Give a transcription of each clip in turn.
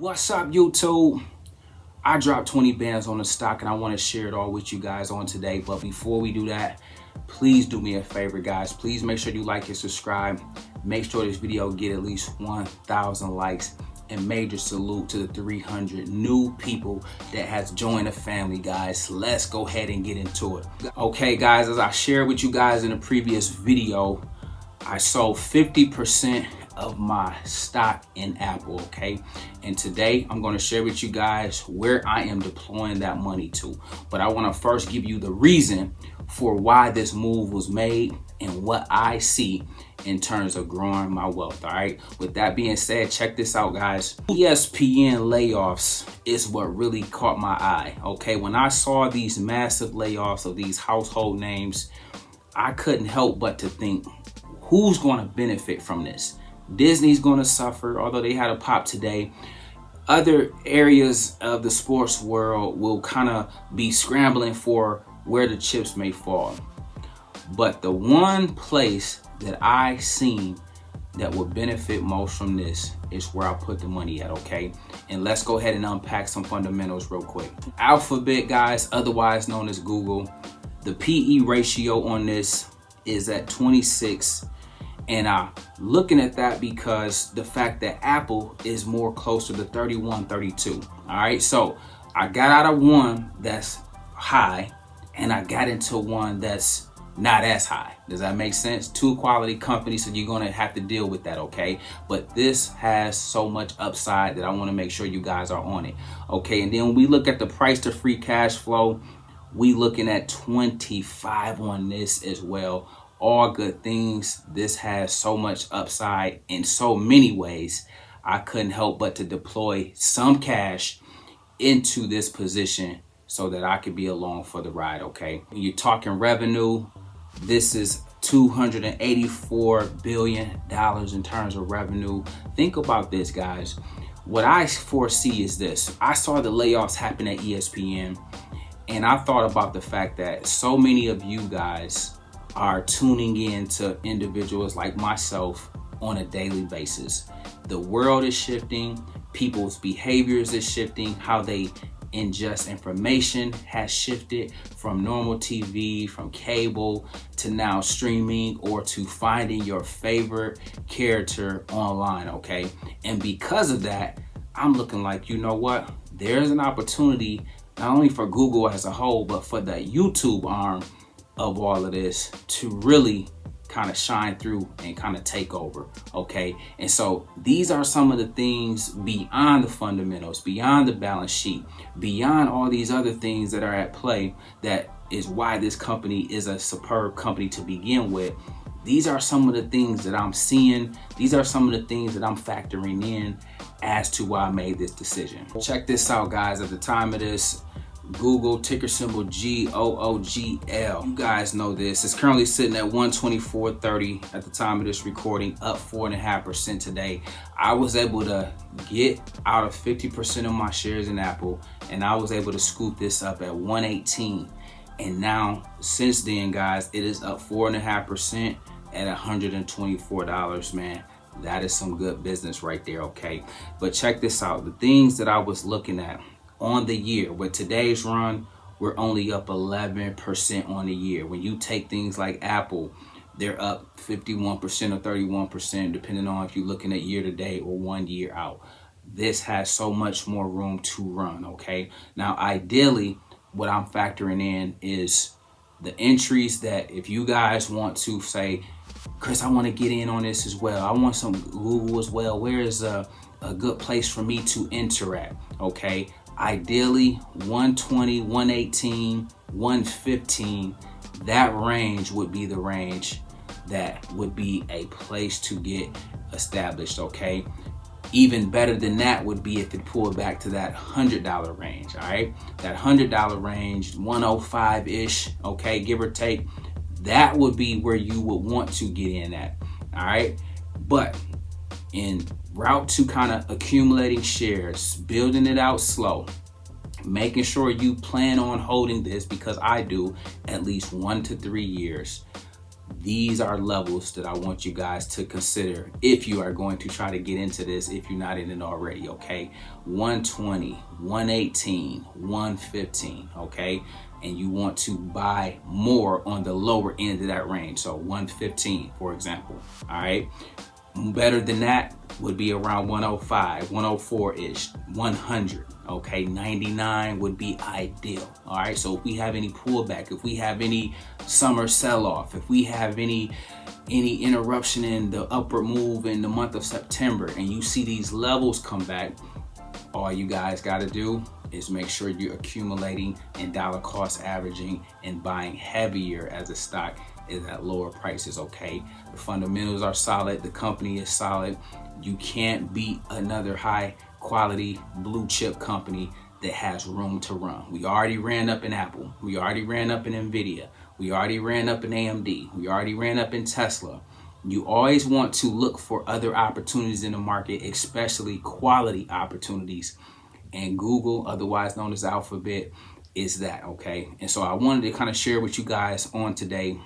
What's up, YouTube? I dropped 20 bands on the stock and I want to share it all with you guys on today. But before we do that, please do me a favor, guys. Please make sure you like and subscribe. Make sure this video get at least 1,000 likes. And major salute to the 300 new people that has joined the family, guys. Let's go ahead and get into it. Okay, guys, as I shared with you guys in a previous video, I sold 50% of my stock in Apple, okay? And today I'm going to share with you guys where I am deploying that money to. But I want to first give you the reason for why this move was made and what I see in terms of growing my wealth. All right, with that being said, check this out, guys. ESPN layoffs is what really caught my eye. Okay, when I saw these massive layoffs of these household names, I couldn't help but to think, who's going to benefit from this? Disney's going to suffer, although they had a pop today. Other areas of the sports world will kind of be scrambling for where the chips may fall. But the one place that I seen that would benefit most from this is where I put the money at, okay? And let's go ahead and unpack some fundamentals real quick. Alphabet, guys, otherwise known as Google, the PE ratio on this is at 26. And I'm looking at that because the fact that Apple is more closer to 31, 32. All right, so I got out of one that's high and I got into one that's not as high. Does that make sense? Two quality companies, so you're gonna have to deal with that, okay? But this has so much upside that I wanna make sure you guys are on it, okay? And then when we look at the price to free cash flow, we looking at 25 on this as well. All good things. This has so much upside in so many ways. I couldn't help but to deploy some cash into this position so that I could be along for the ride, okay? When you're talking revenue, this is $284 billion in terms of revenue. Think about this, guys. What I foresee is this. I saw the layoffs happen at ESPN, and I thought about the fact that so many of you guys are tuning in to individuals like myself on a daily basis. The world is shifting, people's behaviors is shifting, how they ingest information has shifted from normal TV, from cable, to now streaming or to finding your favorite character online, okay? And because of that, I'm looking like, you know what? There's an opportunity not only for Google as a whole, but for the YouTube arm of all of this to really kind of shine through and kind of take over, okay? And so these are some of the things beyond the fundamentals, beyond the balance sheet, beyond all these other things that are at play, that is why this company is a superb company to begin with. These are some of the things that I'm seeing. These are some of the things that I'm factoring in as to why I made this decision. Check this out, guys. At the time of this, Google, ticker symbol GOOGL. You guys know this. It's currently sitting at 124.30 at the time of this recording, up 4.5% today. I was able to get out of 50% of my shares in Apple, and I was able to scoop this up at 118. And now, since then, guys, it is up 4.5% at $124, man. That is some good business right there, okay? But check this out. The things that I was looking at on the year, with today's run, we're only up 11% on the year. When you take things like Apple, they're up 51% or 31%, depending on if you're looking at year to date or 1 year out. This has so much more room to run, okay? Now, ideally, what I'm factoring in is the entries that if you guys want to say, Chris, I want to get in on this as well. I want some Google as well. Where is a good place for me to enter at, okay? Ideally 120, 118, 115, that range would be the range that would be a place to get established, okay? Even better than that would be if it pulled back to that $100 range, all right? That $100 range, 105-ish, okay, give or take, that would be where you would want to get in at, all right? But in route to kind of accumulating shares, building it out slow, making sure you plan on holding this, because I do, at least 1 to 3 years. these are levels that I want you guys to consider if you are going to try to get into this, if you're not in it already, okay? 120, 118, 115, okay? And you want to buy more on the lower end of that range. So 115, for example, all right? Better than that would be around 105, 104-ish, 100, okay? 99 would be ideal, all right? So if we have any pullback, if we have any summer sell-off, if we have any interruption in the upward move in the month of September, and you see these levels come back, all you guys got to do is make sure you're accumulating and dollar cost averaging and buying heavier as a stock is at lower prices, okay? The fundamentals are solid, the company is solid. You can't beat another high quality blue chip company that has room to run. We already ran up in Apple, we already ran up in Nvidia, we already ran up in AMD, we already ran up in Tesla. You always want to look for other opportunities in the market, especially quality opportunities. And Google, otherwise known as Alphabet, is that, okay? And so I wanted to kind of share with you guys on today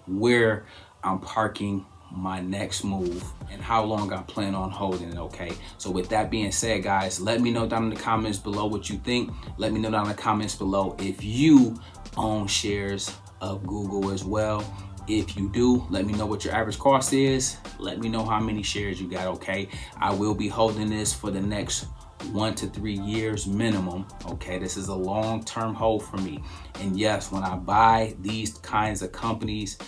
where I'm parking my next move and how long I plan on holding it, okay? So with that being said, guys, let me know down in the comments below what you think. Let me know down in the comments below if you own shares of Google as well. If you do, let me know what your average cost is. Let me know how many shares you got, okay? I will be holding this for the next 1 to 3 years minimum, okay? This is a long-term hold for me. And yes, when I buy these kinds of companies,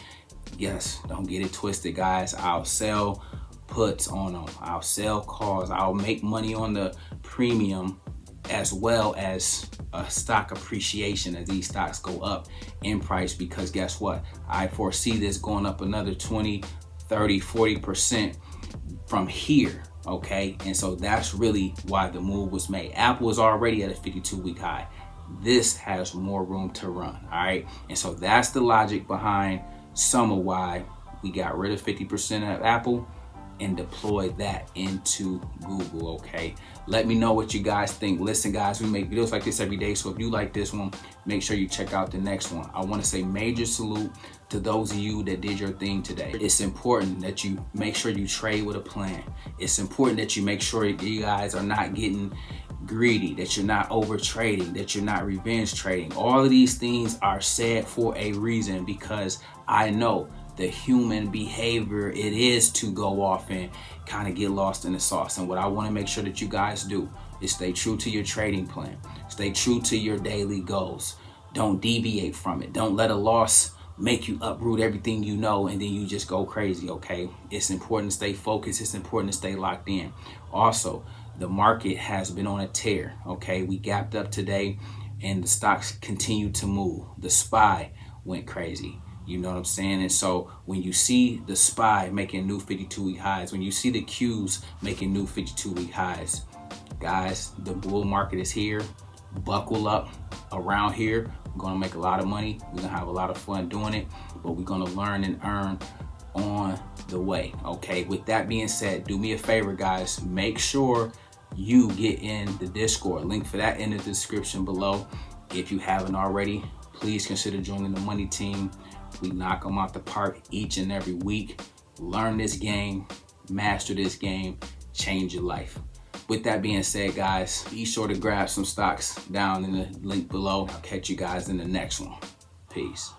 yes, don't get it twisted, guys. I'll sell puts on them. I'll sell calls. I'll make money on the premium as well as a stock appreciation as these stocks go up in price, because guess what? I foresee this going up another 20, 30, 40% from here, okay? And so that's really why the move was made. Apple is already at a 52-week high. This has more room to run, all right? And so that's the logic behind some of why we got rid of 50% of Apple and deploy that into Google, okay? Let me know what you guys think. Listen, guys, we make videos like this every day, so if you like this one, make sure you check out the next one. I want to say major salute to those of you that did your thing today. It's important that you make sure you trade with a plan. It's important that you make sure you guys are not getting greedy, that you're not over trading, that you're not revenge trading. All of these things are said for a reason, because I know the human behavior it is to go off and kind of get lost in the sauce. And what I want to make sure that you guys do is stay true to your trading plan. Stay true to your daily goals. Don't deviate from it. Don't let a loss make you uproot everything you know and then you just go crazy, okay? It's important to stay focused. It's important to stay locked in. Also, the market has been on a tear, okay? We gapped up today and the stocks continue to move. The SPY went crazy. You know what I'm saying? And so when you see the SPY making new 52-week highs, when you see the Qs making new 52-week highs, guys, the bull market is here. Buckle up. Around here, we're going to make a lot of money. We're going to have a lot of fun doing it, but we're going to learn and earn on the way, okay? With that being said, do me a favor, guys. Make sure you get in the Discord. Link for that in the description below. If you haven't already, please consider joining the money team. We knock them out the park each and every week. Learn this game, master this game, change your life. With that being said, guys, be sure to grab some stocks down in the link below. I'll catch you guys in the next one. Peace.